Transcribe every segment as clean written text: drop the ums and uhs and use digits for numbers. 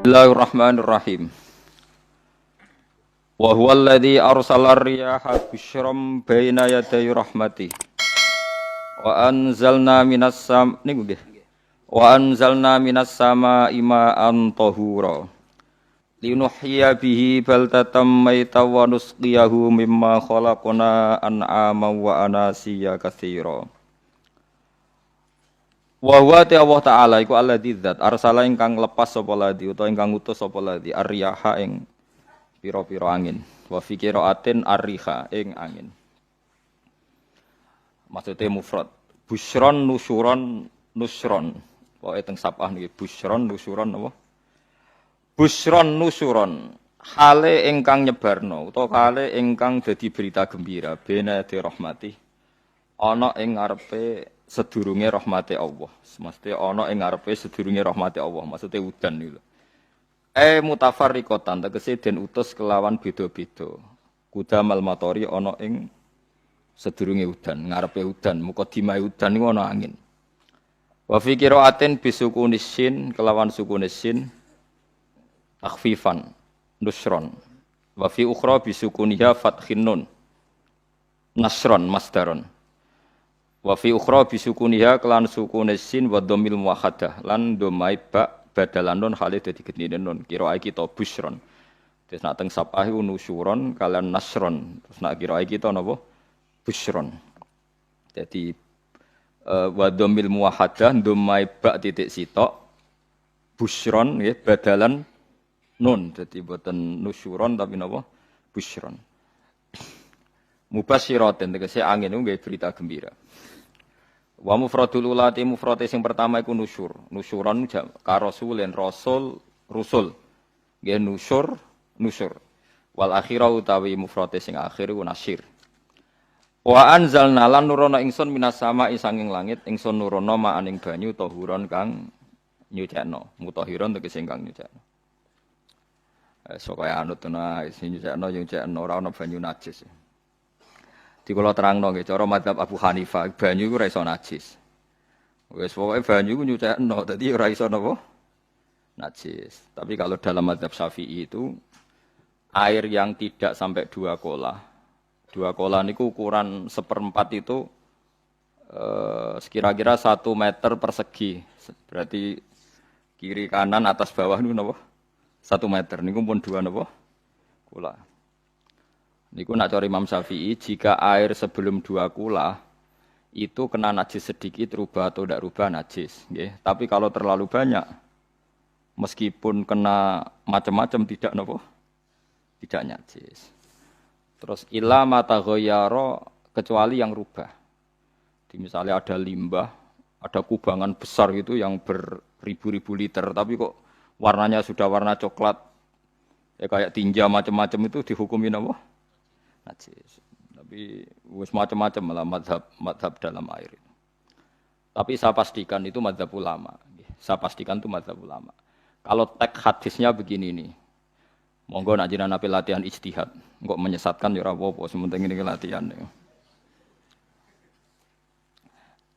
Bismillahirrahmanirrahim. Wa huwa alladhi arsala ar-riyaha busyran baina yaday rahmatih. Wa anzalna minas samaa'i ma'an tahura. Linuhyiya bihi baldatan maytan wa nusqiyahu mimma khalaqna an'aman wa anasiya katsira. Wa huwa Allah Ta'ala iku alladzi dzat arsala ingkang lepas sapa ladzi utawa ingkang ngutus sapa ladzi ar-riyaha ing pira-pira angin wa fi qiraatin ar-riha ing angin. Maksude mufrad busyron nusyuron nusron pokoke teng sapah niki busyron nusyuron apa busyron nusyuron hale ingkang nyebarno utawa hale ingkang dadi berita gembira bena di rahmati ana ing ngarepe sedurunge rahmate Allah. Mesti ana ing ngarepe sedurunge rahmate Allah. Maksude udan niku. Mutafarriqatan tegese den utus kelawan beda-beda. Kudamal matori ana ing sedurunge udan, ngarepe udan, mukadimah udan niku ana angin. Wa fi qiraatin bisukunis sin kelawan sukunis sin takhfifan nusron. Wa fi ukhra bisukuniha fathin nun nasron masdaron. Wa fi ukhra bisukuniha kelan sukunis sin wa dhammil muwahhadah lan dhammai ba badalan nun hale dadi gendine nun kira kita busyron. Terus nak teng sapah iku nusyuron kalian nasron. Terus nak kira kita napa busyron. Jadi wa dhammil muwahhadah dhammai ba titik sitok busyron nggih badalan nun. Dadi boten nusyuron tapi napa busyron. Mubasyiratin tegese angin niku nggih berita gembira. Wa mufradul ulati mufrate sing pertama iku nusyur. Nusyuron ka rasulin rasul rusul. Nggih nusyur. Wal akhirah utawi mufrate sing akhir iku nasyir. Wa anzalna lan nurono ingsun minas sama'i sanging langit ingsun nurono ma'aning banyu tahuron kang nyucekno. Mutahiron tegese kang nyucekno. Kaya anut ana sing nyucekno ora ana banyu najis. Di kula terangno nggih cara mazhab Abu Hanifah banyu iku ora iso najis. Wis pokoke banyu iku nyucekno dadi ora iso napa najis. Tapi kalau dalam mazhab Syafi'i itu air yang tidak sampai 2 kolah. 2 kolah niku ukuran 1/4 itu sekira-kira 1 meter persegi. Berarti kiri kanan atas bawah niku napa? 1 meter niku pun 2 napa? Kolah. Niku nak cara Imam Syafi'i, jika air sebelum 2 kulah itu kena najis sedikit rubah atau tidak rubah najis, nggih. Tapi kalau terlalu banyak meskipun kena macam-macam tidak napa? Tidak najis. Terus illa mata ghayyara kecuali yang rubah. Di misalnya ada limbah, ada kubangan besar gitu yang beribu-ribu liter tapi kok warnanya sudah warna coklat. Ya kayak tinja macam-macam itu dihukumin apa? Najis. Tapi wis macam-macam malah madhab dalam air itu. Tapi saya pastikan itu madhab ulama. Saya pastikan itu madhab ulama. Kalau teks hadisnya begini nih, monggo nak jenengan ape latihan ijtihad, kok menyesatkan ya ora apa-apa, sementing ini latihan. Ya.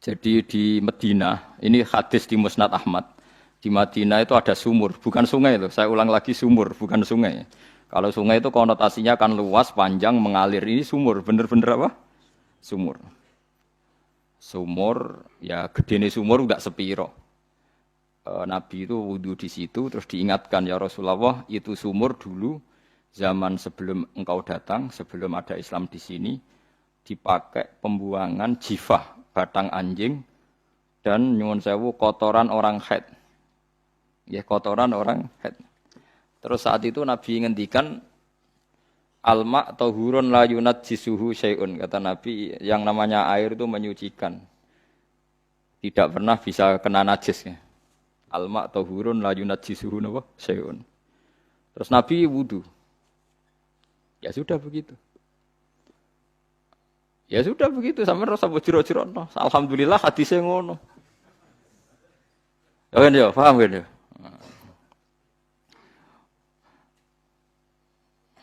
Jadi di Madinah, ini hadis di Musnad Ahmad. Di Madinah itu ada sumur, bukan sungai loh. Saya ulang lagi sumur, bukan sungai. Kalau sungai itu konotasinya kan luas, panjang, mengalir. Ini sumur, bener-bener apa? Sumur. Sumur, ya gedene sumur enggak sepiro. Nabi itu wudu di situ, terus diingatkan, ya Rasulullah, itu sumur dulu, zaman sebelum engkau datang, sebelum ada Islam di sini, dipakai pembuangan jifah, batang anjing, dan nyuwun sewu kotoran orang haid. Ya, kotoran orang haid. Terus saat itu Nabi ngendikan alma tahurun la yunajjisuhu syai'un. Kata Nabi yang namanya air itu menyucikan. Tidak pernah bisa kena najis. Ya. Alma tahurun la yunajjisuhu syai'un. Terus Nabi wudu. Ya sudah begitu. Ya sudah begitu sampe rasa bojro-jrono. Alhamdulillah hadise ngono. Ya kan ya, paham kan ya?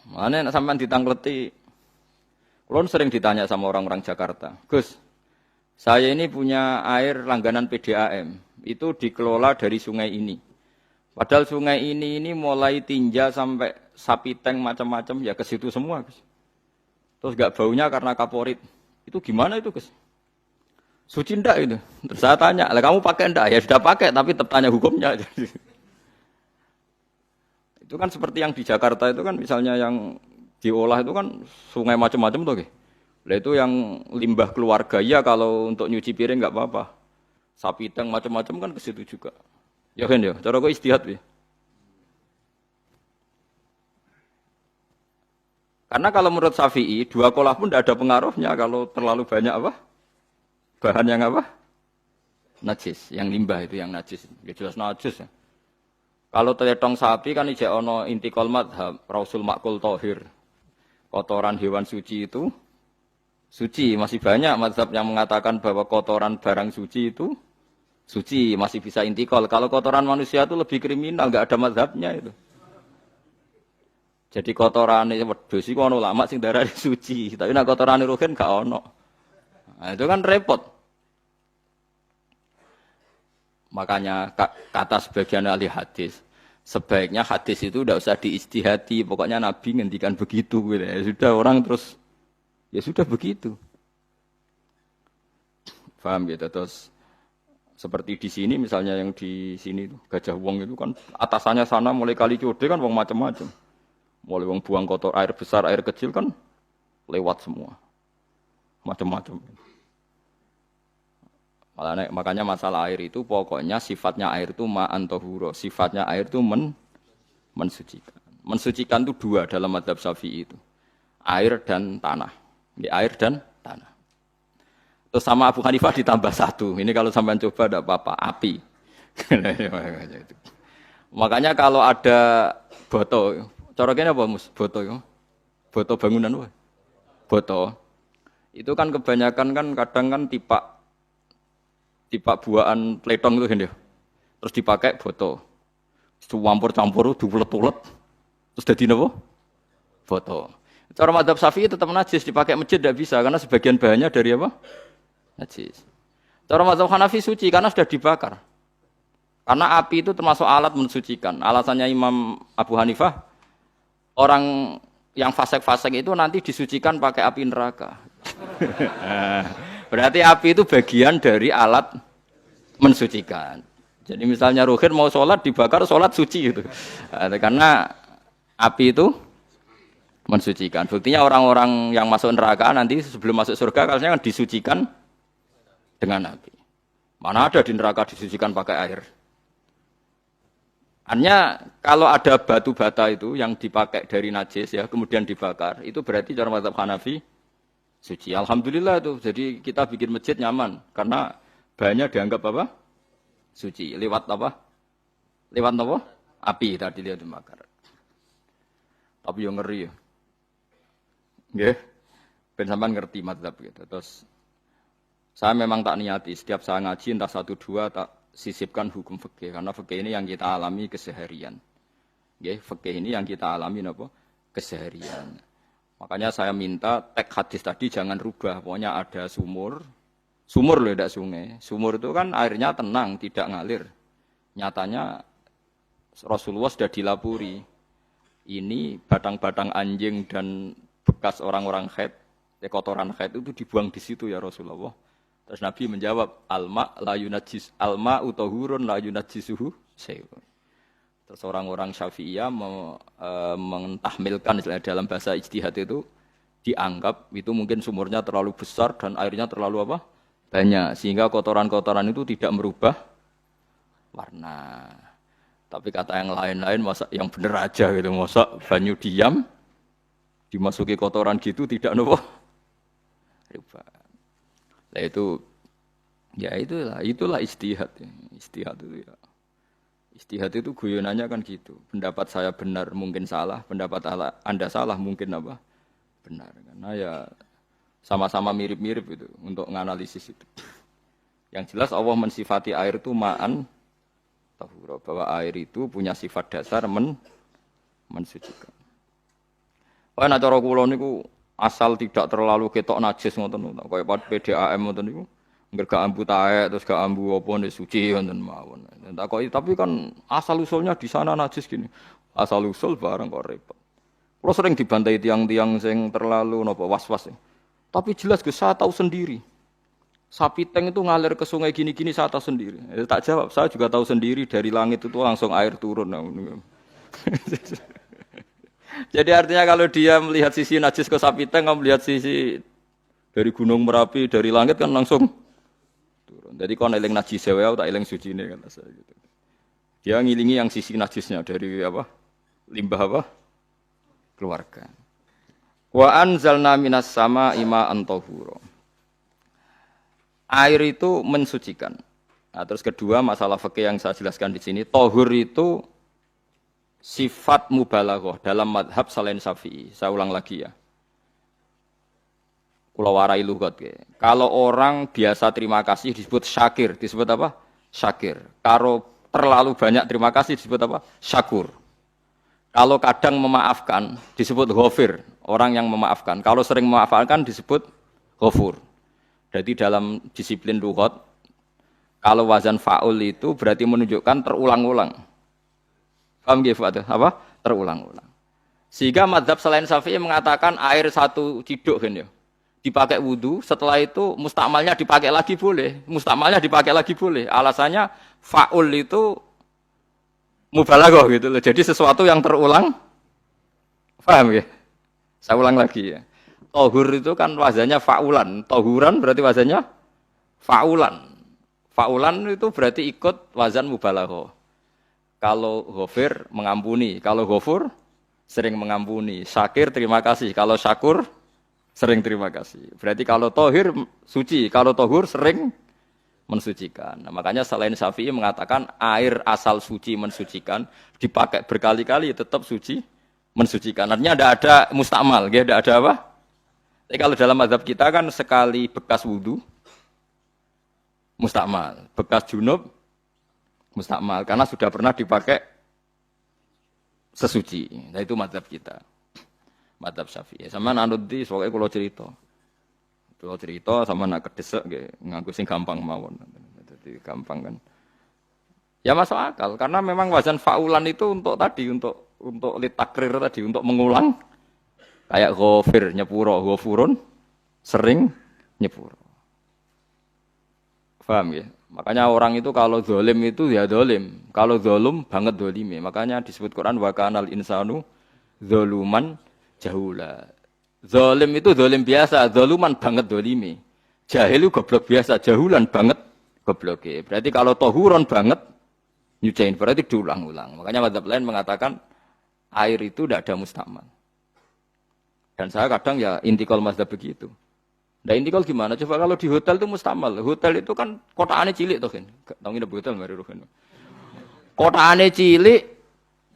Mana nak sampean ditangkleti? Kulon sering ditanya sama orang-orang Jakarta, Gus, saya ini punya air langganan PDAM, itu dikelola dari sungai ini. Padahal sungai ini mulai tinja sampai sapi tank macam-macam ya ke situ semua, Gus. Terus gak baunya karena kaporit. Itu gimana itu, Gus? Suci ndak itu? Terus saya tanya, lah kamu pakai ndak? Ya sudah pakai, tapi tetap tanya hukumnya. Itu kan seperti yang di Jakarta itu kan misalnya yang diolah itu kan sungai macam-macam tuh. Lah itu yang limbah keluarga ya kalau untuk nyuci piring nggak apa-apa. Sapi tank macam-macam kan ke situ juga. Ya kan ya, cara kok istihad ya. Karena kalau menurut Syafi'i, dua kolah pun tidak ada pengaruhnya kalau terlalu banyak apa? Bahan yang apa? Najis, yang limbah itu yang najis. Ya jelas najis ya. Kalau teletong sapi kan ijek ono intikal madhab, Rasul Makul Tohir. Kotoran hewan suci itu suci. Masih banyak madhab yang mengatakan bahwa kotoran barang suci itu suci, masih bisa intikal. Kalau kotoran manusia itu lebih kriminal, nggak ada madhabnya itu. Jadi kotoran ini wedhus iku ono ulama sing darani suci, tapi nek kotoran ruhin gak ono. Nah, itu kan repot. Makanya kata sebagian ahli hadis, sebaiknya hadis itu tidak usah diistihati, pokoknya Nabi ngendikan begitu gitu. Ya sudah orang terus ya sudah begitu. Paham gitu terus seperti di sini misalnya yang di sini tuh Gajah Wong itu kan atasannya sana mulai kali code kan wong macam-macam. Mulai wong buang kotor air besar, air kecil kan lewat semua. Macam-macam. Makanya masalah air itu pokoknya sifatnya air itu ma'an tahura. Sifatnya air itu mensucikan. Mensucikan itu dua dalam mazhab Syafi'i itu. Air dan tanah. Ini air dan tanah. Terus sama Abu Hanifah ditambah satu. Ini kalau sampai coba tidak apa-apa. Api. Makanya kalau ada boto. Coroknya apa mus? Boto. Boto bangunan. Boto. Itu kan kebanyakan kan kadang kan tipak buahan pletong itu kan ya. Terus dipakai boto. Campur-campur diulet-ulet. Terus jadi apa? Boto. Cara madzhab Syafi'i tetap najis, dipakai masjid tidak bisa karena sebagian bahannya dari apa? Najis. Cara madzhab Hanafi suci karena sudah dibakar. Karena api itu termasuk alat mensucikan. Alasannya Imam Abu Hanifah, orang yang fasik-fasik itu nanti disucikan pakai api neraka. Berarti api itu bagian dari alat mensucikan. Jadi misalnya Ruhin mau sholat dibakar, sholat suci gitu. Karena api itu mensucikan. Buktinya orang-orang yang masuk neraka nanti sebelum masuk surga kalanya kan disucikan dengan api. Mana ada di neraka disucikan pakai air. Hanya kalau ada batu bata itu yang dipakai dari najis ya kemudian dibakar, itu berarti cara mazhab Hanafi suci. Alhamdulillah itu. Jadi kita bikin masjid nyaman karena bahannya dianggap apa? Suci. Lewat apa? Lewat apa? Api tadi dia dibakar. Tapi yang ngeri ya. Nggih. Ben sampean ngerti mazhab gitu. Terus saya memang tak niati setiap saya ngaji entah 1 2 tak sisipkan hukum fikih karena fikih ini yang kita alami keseharian. Nggih, fikih ini yang kita alami napa? Keseharian. Makanya saya minta teks hadis tadi jangan rubah. Pokoknya ada sumur loh tidak sungai. Sumur itu kan airnya tenang, tidak ngalir. Nyatanya Rasulullah sudah dilapuri. Ini batang-batang anjing dan bekas orang-orang haid, kotoran haid itu dibuang di situ ya Rasulullah. Terus Nabi menjawab, alma la yunajjis alma utahurun la yunajjisuhu syai'un. Terus orang-orang Syafi'iyah mentahmilkan dalam bahasa ijtihad itu dianggap itu mungkin sumurnya terlalu besar dan airnya terlalu apa? Banyak sehingga kotoran-kotoran itu tidak merubah warna. Tapi kata yang lain-lain masa yang bener aja gitu, masa banyu diam dimasuki kotoran gitu tidak nopo rubah. Nah itu ya itulah ijtihad ya. Ijtihad itu ya. Ijtihad itu guyonannya kan gitu. Pendapat saya benar mungkin salah, pendapat Anda salah mungkin apa? Benar. Karena ya sama-sama mirip-mirip itu untuk menganalisis itu. Yang jelas Allah mensifati air itu ma'an tahura, bahwa air itu punya sifat dasar mensucikan. Wah nek cara kula niku asal tidak terlalu ketok najis ngoten kaya PDAM ngoten niku Engger gak ambu taek terus gak ambu apa nek suci wonten mawon. Takoki tapi kan asal usulnya di sana najis gini. Asal usul barang kok repot. Kulo sering dibantai tiang-tiang sing terlalu napa was-was. Tapi jelas Gus saya tahu sendiri. Sapi teng itu ngalir ke sungai gini-gini saya tahu sendiri. Tak jawab, saya juga tahu sendiri dari langit itu langsung air turun. Jadi artinya kalau dia melihat sisi najis ke sapi teng, kamu melihat sisi dari gunung Merapi, dari langit kan langsung turun. Jadi kalau eling najis saya tak eling suci ini kan saya gitu. Dia ngilingi yang sisi najisnya dari apa? Limbah apa? Keluarga. Wa anzalna minas sama ima antahura. Air itu mensucikan. Nah, terus kedua masalah fikih yang saya jelaskan di sini, tahur itu sifat mubalaghah dalam madhab selain Syafi'i. Saya ulang lagi ya. Kula warai lugat ke. Kalau orang biasa terima kasih disebut syakir, disebut apa? Syakir. Kalau terlalu banyak terima kasih disebut apa? Syakur. Kalau kadang memaafkan disebut ghafir, orang yang memaafkan. Kalau sering memaafkan disebut ghafur. Jadi dalam disiplin lughat kalau wazan fa'ul itu berarti menunjukkan terulang-ulang. Paham nggih Pak? Apa? Terulang-ulang. Sehingga mazhab selain Syafi'i mengatakan air satu ciduk kan ya. Dipakai wudu, setelah itu mustakmalnya dipakai lagi boleh. Mustakmalnya dipakai lagi boleh. Alasannya fa'ul itu mubalaghah gitu loh. Jadi sesuatu yang terulang. Paham ya? Saya ulang lagi ya. Tahur itu kan wazannya fa'ulan. Tahuran berarti wazannya fa'ulan. Fa'ulan itu berarti ikut wazan mubalaghah. Kalau ghafir mengampuni, kalau ghafur sering mengampuni. Syakir terima kasih, kalau syakur sering terima kasih. Berarti kalau tohir suci, kalau tohur sering mensucikan. Nah, makanya selain Syafi'i mengatakan air asal suci mensucikan, dipakai berkali-kali tetap suci mensucikan. Artinya tidak ada mustakmal, tidak ada apa? Tapi kalau dalam mazhab kita kan sekali bekas wudu mustakmal, bekas junub mustakmal karena sudah pernah dipakai sesuci. Nah itu mazhab kita. Mazhab Syafi'i. Sama anut di soalnya kalau cerita sama nak kedesek nggih nganggo sing gampang mawon. Jadi gampang kan. Ya masuk akal karena memang wazan fa'ulan itu untuk tadi untuk litakrir tadi untuk mengulang kayak ghafir nyepuro ghafurun sering nyepuro. Paham ya? Makanya orang itu kalau zalim itu ya zalim, kalau zalum banget zalime. Makanya disebut Quran wa kanal insanu zaluman jahula. Zalim itu zalim biasa, zaluman banget zalime. Jahil itu goblok biasa, jahulan banget gobloke. Berarti kalau tohuron banget nyuciin berarti diulang-ulang. Makanya mazhab lain mengatakan air itu tidak ada mustakmal. Dan saya kadang ya intikal mazhab begitu. Nah intikal gimana? Coba kalau di hotel itu mustakmal. Hotel itu kan kotaannya cilik tuh kan. Tahu nggak hotel mari ruhen. Kotaannya cilik.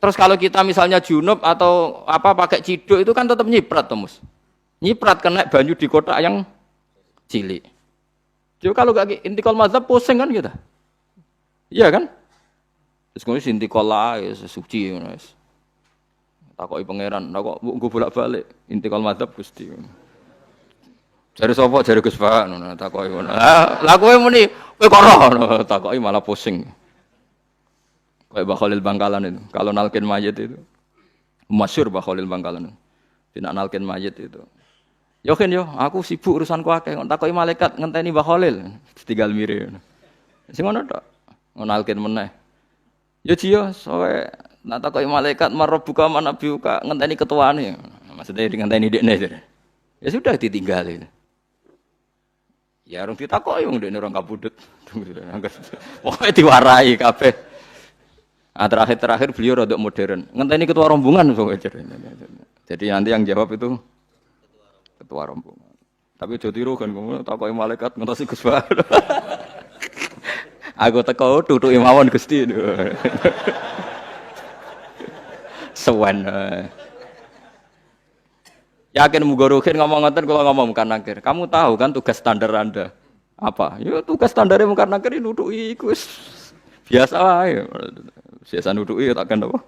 Terus kalau kita misalnya junub atau apa pakai ciduk itu kan tetap nyiprat tuh mus. Nyiprat kena banyu di kotak yang cilik. Jadi kalau gak intikal mazhab pusing kan kita. Iya kan? Terus kemudian intikal lah suci guys. Takoki pangeran, kok gue bolak-balik intikal mazhab Gusti. Jare sapa jare Gus Pak ngono takoki ngono. Lah kowe muni kowe kok ora takoki malah pusing. Kayak Mbah Khalil Bangkalan itu. Kalau nalkin mayit itu masyhur Mbah Khalil Bangkalan. Tidak nalkin mayit itu. Yo kan yo, aku sibuk urusanku akeh. Takoki malaikat ngenteni Mbah Khalil, ditinggal mire. Sing ngono tok. Nalkin meneh. Yo jiyo, soe nak takoki malaikat marabbuka manabiuka ngenteni ketuane. Maksudnya ngenteni dekne. Ya sudah ditinggalin. Ya orang ditakoki wong dekne orang kabudut. Pokoke diwarai kabeh. Terakhir beliau rada modern. Ngenteni ketua rombongan pokoknya. Jadi nanti yang jawab itu ketua rombongan. Tapi aja tiru kan kamu takoki malaikat ngentosi Gus Pak. Aku teko tutuki mawon Gusti. Sewan. Yakin muga ruhin ngomong ngoten kula ngomong Mungkar Nakir. Kamu tahu kan tugas standar Anda apa? Ya tugas standare Mungkar Nakir nutuki iku wis biasa wae. Biasa nutuki tak kan apa?